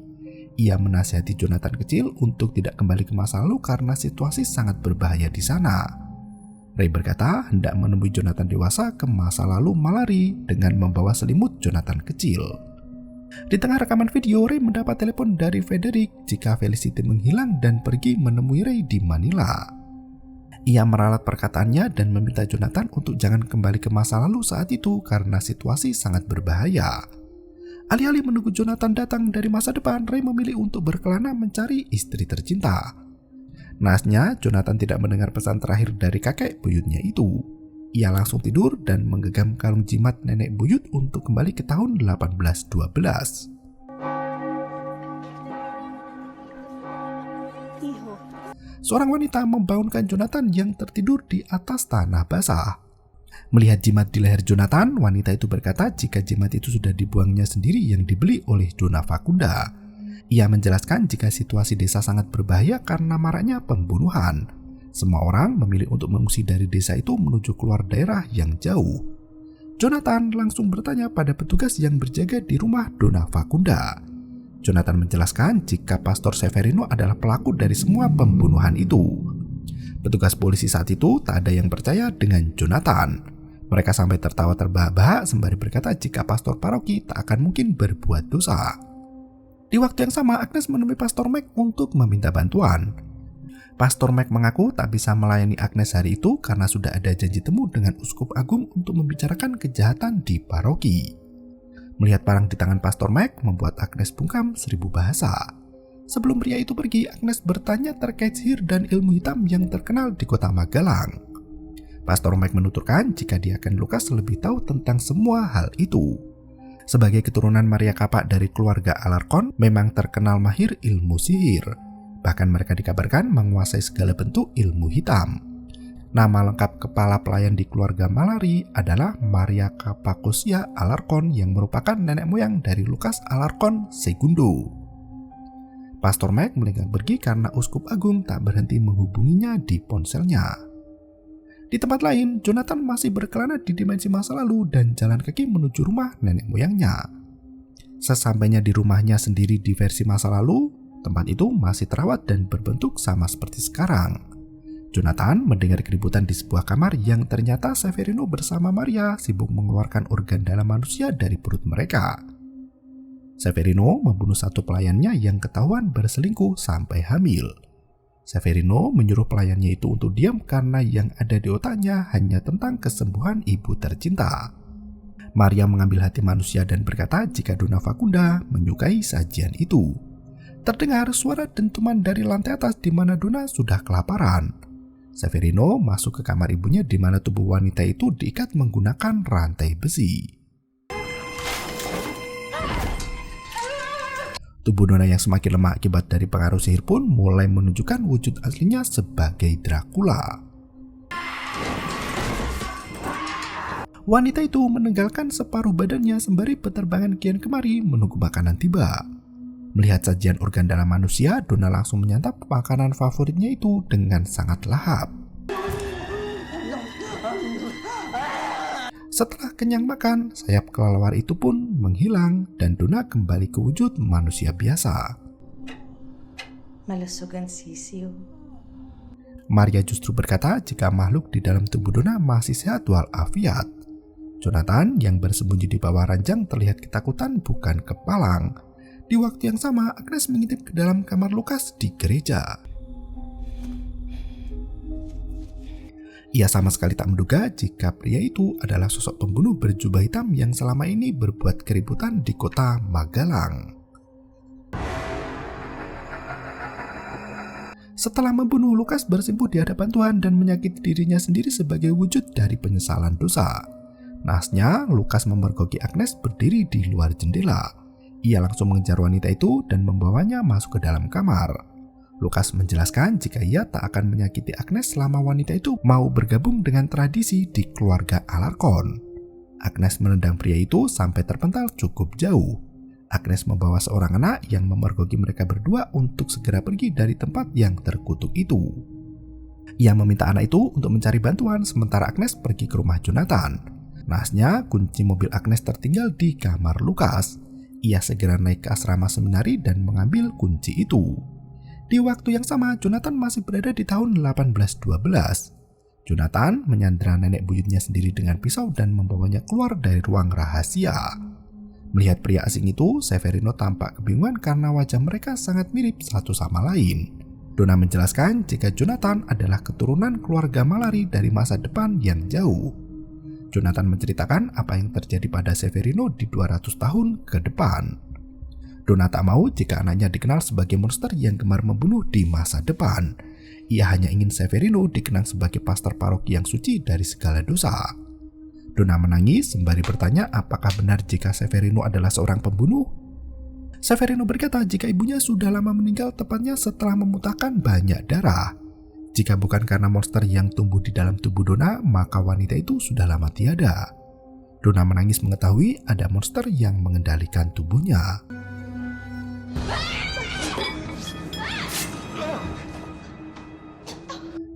Ia menasihati Jonathan kecil untuk tidak kembali ke masa lalu karena situasi sangat berbahaya di sana. Ray berkata hendak menemui Jonathan dewasa ke masa lalu Malari dengan membawa selimut Jonathan kecil. Di tengah rekaman video, Ray mendapat telepon dari Frederick jika Felicity menghilang dan pergi menemui Ray di Manila. Ia meralat perkataannya dan meminta Jonathan untuk jangan kembali ke masa lalu saat itu karena situasi sangat berbahaya. Alih-alih menunggu Jonathan datang dari masa depan, Ray memilih untuk berkelana mencari istri tercinta. Naasnya, Jonathan tidak mendengar pesan terakhir dari kakek buyutnya itu. Ia langsung tidur dan menggenggam kalung jimat nenek buyut untuk kembali ke tahun 1812. Seorang wanita membangunkan Jonathan yang tertidur di atas tanah basah. Melihat jimat di leher Jonathan, wanita itu berkata jika jimat itu sudah dibuangnya sendiri yang dibeli oleh Dona Fakunda. Ia menjelaskan jika situasi desa sangat berbahaya karena maraknya pembunuhan. Semua orang memilih untuk mengungsi dari desa itu menuju keluar daerah yang jauh. Jonathan langsung bertanya pada petugas yang berjaga di rumah Dona Fakunda. Jonathan menjelaskan jika Pastor Severino adalah pelaku dari semua pembunuhan itu. Petugas polisi saat itu tak ada yang percaya dengan Jonathan. Mereka sampai tertawa terbahak-bahak sembari berkata jika pastor paroki tak akan mungkin berbuat dosa. Di waktu yang sama, Agnes menemui Pastor Mac untuk meminta bantuan. Pastor Mac mengaku tak bisa melayani Agnes hari itu karena sudah ada janji temu dengan Uskup Agung untuk membicarakan kejahatan di paroki. Melihat parang di tangan Pastor Mac membuat Agnes bungkam 1000 bahasa. Sebelum pria itu pergi, Agnes bertanya terkait sihir dan ilmu hitam yang terkenal di kota Magalang. Pastor Mac menuturkan jika dia akan Lucas lebih tahu tentang semua hal itu. Sebagai keturunan Maria Kapak dari keluarga Alarcon, memang terkenal mahir ilmu sihir. Bahkan mereka dikabarkan menguasai segala bentuk ilmu hitam. Nama lengkap kepala pelayan di keluarga Malari adalah Maria Kapakosia Alarcon yang merupakan nenek moyang dari Lucas Alarcon Segundo. Pastor Mac melenggang pergi karena Uskup Agung tak berhenti menghubunginya di ponselnya. Di tempat lain, Jonathan masih berkelana di dimensi masa lalu dan jalan kaki menuju rumah nenek moyangnya. Sesampainya di rumahnya sendiri di versi masa lalu, Tempat itu masih terawat dan berbentuk sama seperti sekarang. Jonathan mendengar keributan di sebuah kamar yang ternyata Severino bersama Maria sibuk mengeluarkan organ dalam manusia dari perut mereka. Severino membunuh satu pelayannya yang ketahuan berselingkuh sampai hamil. Severino menyuruh pelayannya itu untuk diam karena yang ada di otaknya hanya tentang kesembuhan ibu tercinta. Maria mengambil hati manusia dan berkata jika Donna Facunda menyukai sajian itu. Terdengar suara dentuman dari lantai atas di mana Donna sudah kelaparan. Severino masuk ke kamar ibunya di mana tubuh wanita itu diikat menggunakan rantai besi. Tubuh Donna yang semakin lemah akibat dari pengaruh sihir pun mulai menunjukkan wujud aslinya sebagai Dracula. Wanita itu menenggalkan separuh badannya sembari berterbangan kian kemari menunggu makanan tiba. Melihat sajian organ dalam manusia, Donna langsung menyantap makanan favoritnya itu dengan sangat lahap. Setelah kenyang makan, sayap kelelawar itu pun menghilang dan Donna kembali ke wujud manusia biasa. Malusog ang sisiw. Maria justru berkata jika makhluk di dalam tubuh Donna masih sehat walafiat. Jonathan yang bersembunyi di bawah ranjang terlihat ketakutan bukan kepalang. Di waktu yang sama, Agnes mengintip ke dalam kamar Lukas di gereja. Ia sama sekali tak menduga jika pria itu adalah sosok pembunuh berjubah hitam yang selama ini berbuat keributan di kota Magalang. Setelah membunuh, Lukas bersimpuh di hadapan Tuhan dan menyakiti dirinya sendiri sebagai wujud dari penyesalan dosa. Naasnya, Lukas memergoki Agnes berdiri di luar jendela. Ia langsung mengejar wanita itu dan membawanya masuk ke dalam kamar. Lukas menjelaskan jika ia tak akan menyakiti Agnes selama wanita itu mau bergabung dengan tradisi di keluarga Alarcon. Agnes menendang pria itu sampai terpental cukup jauh. Agnes membawa seorang anak yang memergoki mereka berdua untuk segera pergi dari tempat yang terkutuk itu. Ia meminta anak itu untuk mencari bantuan sementara Agnes pergi ke rumah Jonathan. Naasnya, kunci mobil Agnes tertinggal di kamar Lukas. Ia segera naik ke asrama seminari dan mengambil kunci itu. Di waktu yang sama, Jonathan masih berada di tahun 1812. Jonathan menyandera nenek buyutnya sendiri dengan pisau dan membawanya keluar dari ruang rahasia. Melihat pria asing itu, Severino tampak kebingungan karena wajah mereka sangat mirip satu sama lain. Donna menjelaskan jika Jonathan adalah keturunan keluarga Malari dari masa depan yang jauh. Jonathan menceritakan apa yang terjadi pada Severino di 200 tahun ke depan. Donna tak mau jika anaknya dikenal sebagai monster yang gemar membunuh di masa depan. Ia hanya ingin Severino dikenang sebagai pastor paroki yang suci dari segala dosa. Donna menangis sembari bertanya apakah benar jika Severino adalah seorang pembunuh. Severino berkata jika ibunya sudah lama meninggal tepatnya setelah memuntahkan banyak darah. Jika bukan karena monster yang tumbuh di dalam tubuh Donna, maka wanita itu sudah lama tiada. Donna menangis mengetahui ada monster yang mengendalikan tubuhnya.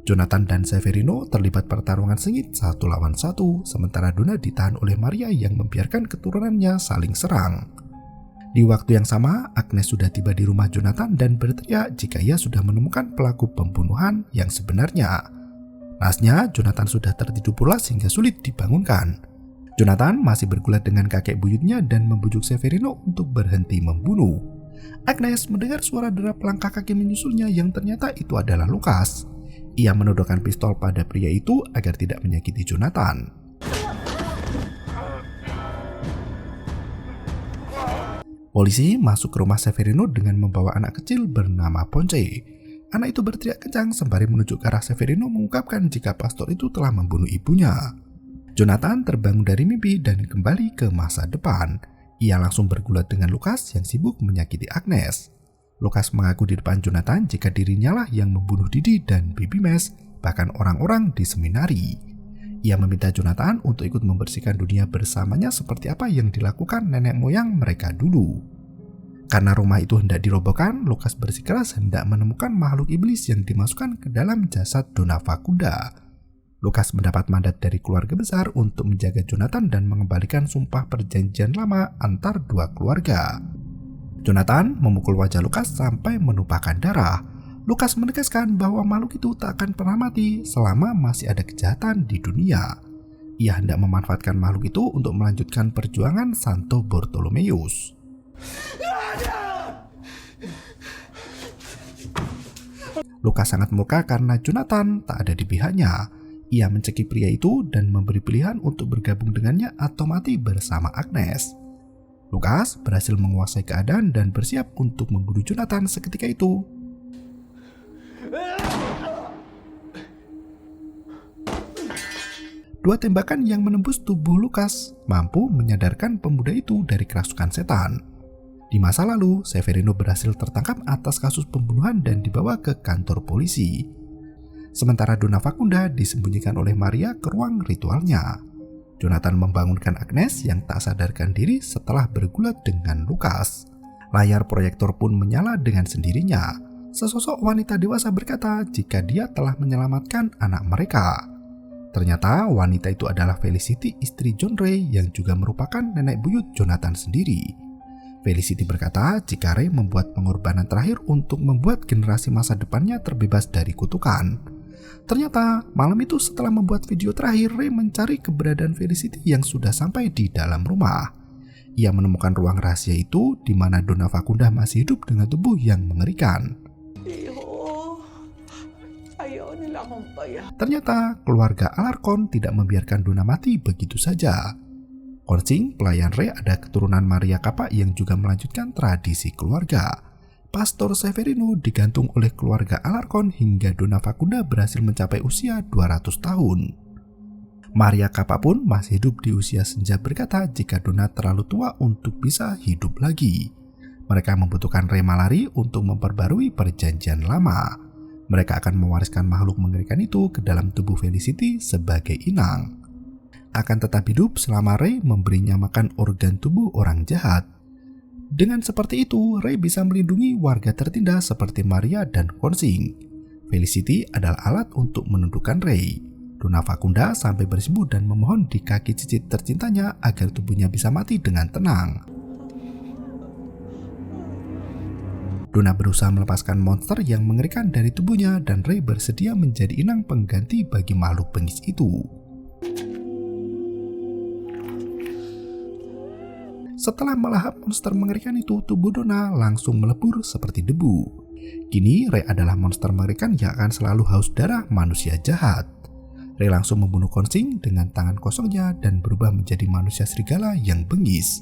Jonathan dan Severino terlibat pertarungan sengit 1 lawan 1, sementara Donna ditahan oleh Maria yang membiarkan keturunannya saling serang. Di waktu yang sama, Agnes sudah tiba di rumah Jonathan dan berteriak jika ia sudah menemukan pelaku pembunuhan yang sebenarnya. Naasnya, Jonathan sudah tertidur pulas hingga sulit dibangunkan. Jonathan masih bergulat dengan kakek buyutnya dan membujuk Severino untuk berhenti membunuh. Agnes mendengar suara derap langkah kaki menyusulnya yang ternyata itu adalah Lukas. Ia menodongkan pistol pada pria itu agar tidak menyakiti Jonathan. Polisi masuk ke rumah Severino dengan membawa anak kecil bernama Ponce. Anak itu berteriak kencang sembari menuju ke arah Severino mengungkapkan jika pastor itu telah membunuh ibunya. Jonathan terbangun dari mimpi dan kembali ke masa depan. Ia langsung bergulat dengan Lukas yang sibuk menyakiti Agnes. Lukas mengaku di depan Jonathan jika dirinya lah yang membunuh Didi dan Bibi Mes, bahkan orang-orang di seminari. Ia meminta Jonathan untuk ikut membersihkan dunia bersamanya seperti apa yang dilakukan nenek moyang mereka dulu. Karena rumah itu hendak dirobohkan, Lukas bersikeras hendak menemukan makhluk iblis yang dimasukkan ke dalam jasad Donna Facunda. Lukas mendapat mandat dari keluarga besar untuk menjaga Jonathan dan mengembalikan sumpah perjanjian lama antar dua keluarga. Jonathan memukul wajah Lukas sampai menumpahkan darah. Lukas menegaskan bahwa makhluk itu tak akan pernah mati selama masih ada kejahatan di dunia. Ia hendak memanfaatkan makhluk itu untuk melanjutkan perjuangan Santo Bartolomeus. Lukas sangat murka karena Jonathan tak ada di pihaknya. Ia mencekik pria itu dan memberi pilihan untuk bergabung dengannya atau mati bersama Agnes. Lukas berhasil menguasai keadaan dan bersiap untuk membunuh Jonathan seketika itu. Dua tembakan yang menembus tubuh Lukas mampu menyadarkan pemuda itu dari kerasukan setan. Di masa lalu, Severino berhasil tertangkap atas kasus pembunuhan dan dibawa ke kantor polisi. Sementara Donna Facunda disembunyikan oleh Maria ke ruang ritualnya. Jonathan membangunkan Agnes yang tak sadarkan diri setelah bergulat dengan Lukas. Layar proyektor pun menyala dengan sendirinya. Sesosok wanita dewasa berkata jika dia telah menyelamatkan anak mereka. Ternyata wanita itu adalah Felicity, istri John Ray yang juga merupakan nenek buyut Jonathan sendiri. Felicity berkata jika Ray membuat pengorbanan terakhir untuk membuat generasi masa depannya terbebas dari kutukan. Ternyata malam itu setelah membuat video terakhir, Ray mencari keberadaan Felicity yang sudah sampai di dalam rumah. Ia menemukan ruang rahasia itu di mana Donna Facunda masih hidup dengan tubuh yang mengerikan. Ternyata keluarga Alarcon tidak membiarkan Donna mati begitu saja. Konsing, pelayan Ray, ada keturunan Maria Kappa yang juga melanjutkan tradisi keluarga. Pastor Severino digantung oleh keluarga Alarcon hingga Donna Facunda berhasil mencapai usia 200 tahun. Maria Kappa pun masih hidup di usia senja berkata jika Donna terlalu tua untuk bisa hidup lagi. Mereka membutuhkan Ray Malari untuk memperbarui perjanjian lama. Mereka akan mewariskan makhluk mengerikan itu ke dalam tubuh Felicity sebagai inang. Akan tetap hidup selama Ray memberinya makan organ tubuh orang jahat. Dengan seperti itu, Ray bisa melindungi warga tertindas seperti Maria dan Konsing. Felicity adalah alat untuk menundukkan Ray. Donna Facunda sampai bersimpuh dan memohon di kaki cicit tercintanya agar tubuhnya bisa mati dengan tenang. Donna berusaha melepaskan monster yang mengerikan dari tubuhnya dan Ray bersedia menjadi inang pengganti bagi makhluk bengis itu. Setelah melahap monster mengerikan itu, tubuh Donna langsung melebur seperti debu. Kini Ray adalah monster mengerikan yang akan selalu haus darah manusia jahat. Ray langsung membunuh Konsing dengan tangan kosongnya dan berubah menjadi manusia serigala yang bengis.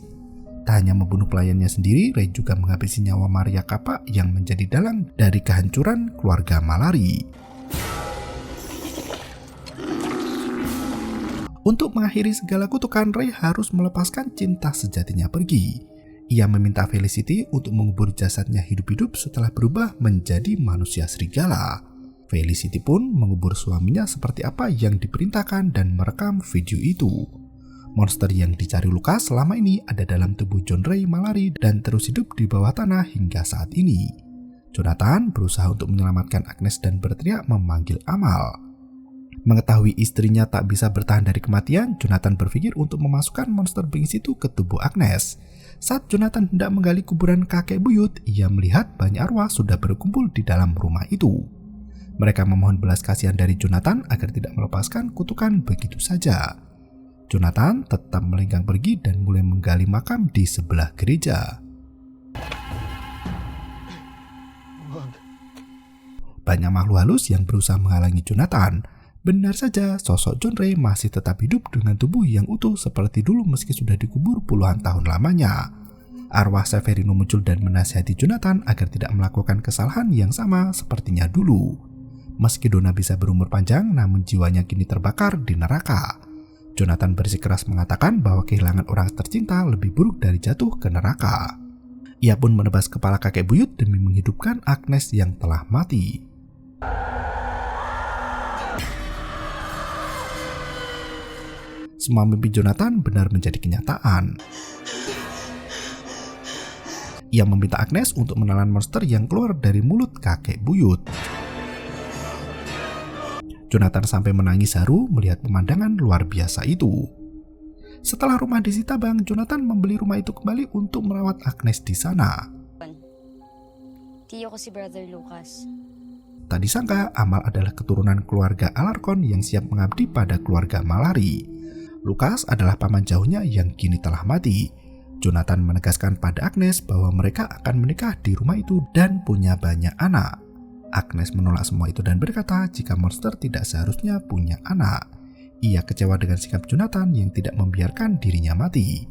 Tak hanya membunuh pelayannya sendiri, Ray juga menghabisi nyawa Maria Kappa yang menjadi dalang dari kehancuran keluarga Malari. Untuk mengakhiri segala kutukan, Ray harus melepaskan cinta sejatinya pergi. Ia meminta Felicity untuk mengubur jasadnya hidup-hidup setelah berubah menjadi manusia serigala. Felicity pun mengubur suaminya seperti apa yang diperintahkan dan merekam video itu. Monster yang dicari Lukas selama ini ada dalam tubuh John Ray Malari dan terus hidup di bawah tanah hingga saat ini. Jonathan berusaha untuk menyelamatkan Agnes dan berteriak memanggil Amal. Mengetahui istrinya tak bisa bertahan dari kematian, Jonathan berpikir untuk memasukkan monster bengis itu ke tubuh Agnes. Saat Jonathan hendak menggali kuburan kakek buyut, ia melihat banyak arwah sudah berkumpul di dalam rumah itu. Mereka memohon belas kasihan dari Jonathan agar tidak melepaskan kutukan begitu saja. Jonathan tetap melenggang pergi dan mulai menggali makam di sebelah gereja. Banyak makhluk halus yang berusaha menghalangi Jonathan. Benar saja, sosok John Ray masih tetap hidup dengan tubuh yang utuh seperti dulu meski sudah dikubur puluhan tahun lamanya. Arwah Severino muncul dan menasihati Jonathan agar tidak melakukan kesalahan yang sama sepertinya dulu. Meski Donna bisa berumur panjang, namun jiwanya kini terbakar di neraka. Jonathan bersikeras mengatakan bahwa kehilangan orang tercinta lebih buruk dari jatuh ke neraka. Ia pun menebas kepala kakek buyut demi menghidupkan Agnes yang telah mati. Semua mimpi Jonathan benar menjadi kenyataan. Ia meminta Agnes untuk menelan monster yang keluar dari mulut kakek buyut. Jonathan sampai menangis haru melihat pemandangan luar biasa itu. Setelah rumah disita Bang, Jonathan membeli rumah itu kembali untuk merawat Agnes di sana. Tiyo ko si Brother Lucas. Tak disangka, Amal adalah keturunan keluarga Alarcon yang siap mengabdi pada keluarga Malari. Lucas adalah paman jauhnya yang kini telah mati. Jonathan menegaskan pada Agnes bahwa mereka akan menikah di rumah itu dan punya banyak anak. Agnes menolak semua itu dan berkata jika monster tidak seharusnya punya anak. Ia kecewa dengan sikap Jonathan yang tidak membiarkan dirinya mati.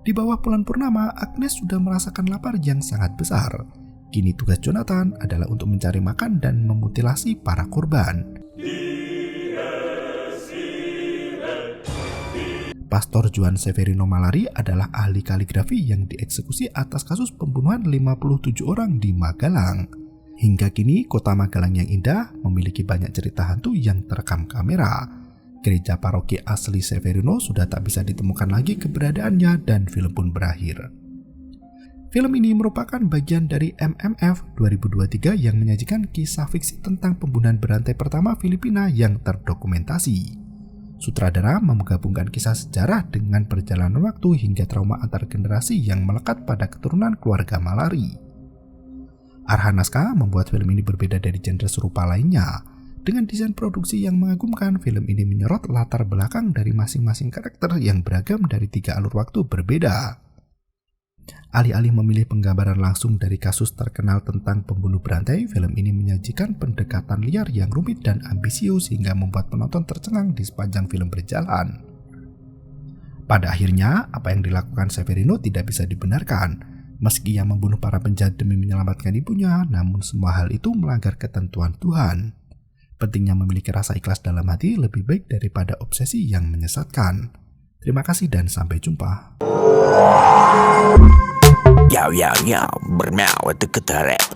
Di bawah bulan purnama, Agnes sudah merasakan lapar yang sangat besar. Kini tugas Jonathan adalah untuk mencari makan dan memutilasi para korban. Pastor Juan Severino Malari adalah ahli kaligrafi yang dieksekusi atas kasus pembunuhan 57 orang di Magelang. Hingga kini, kota Magelang yang indah memiliki banyak cerita hantu yang terekam kamera. Gereja paroki asli Severino sudah tak bisa ditemukan lagi keberadaannya dan film pun berakhir. Film ini merupakan bagian dari MMF 2023 yang menyajikan kisah fiksi tentang pembunuhan berantai pertama Filipina yang terdokumentasi. Sutradara menggabungkan kisah sejarah dengan perjalanan waktu hingga trauma antar generasi yang melekat pada keturunan keluarga Malari. Arhanaska membuat film ini berbeda dari genre serupa lainnya. Dengan desain produksi yang mengagumkan, film ini menyorot latar belakang dari masing-masing karakter yang beragam dari 3 alur waktu berbeda. Alih-alih memilih penggambaran langsung dari kasus terkenal tentang pembunuh berantai, film ini menyajikan pendekatan liar yang rumit dan ambisius hingga membuat penonton tercengang di sepanjang film berjalan. Pada akhirnya, apa yang dilakukan Severino tidak bisa dibenarkan. Meski ia membunuh para penjahat demi menyelamatkan ibunya, namun semua hal itu melanggar ketentuan Tuhan. Pentingnya memiliki rasa ikhlas dalam hati lebih baik daripada obsesi yang menyesatkan. Terima kasih dan sampai jumpa. Yo, bermau itu ketarik.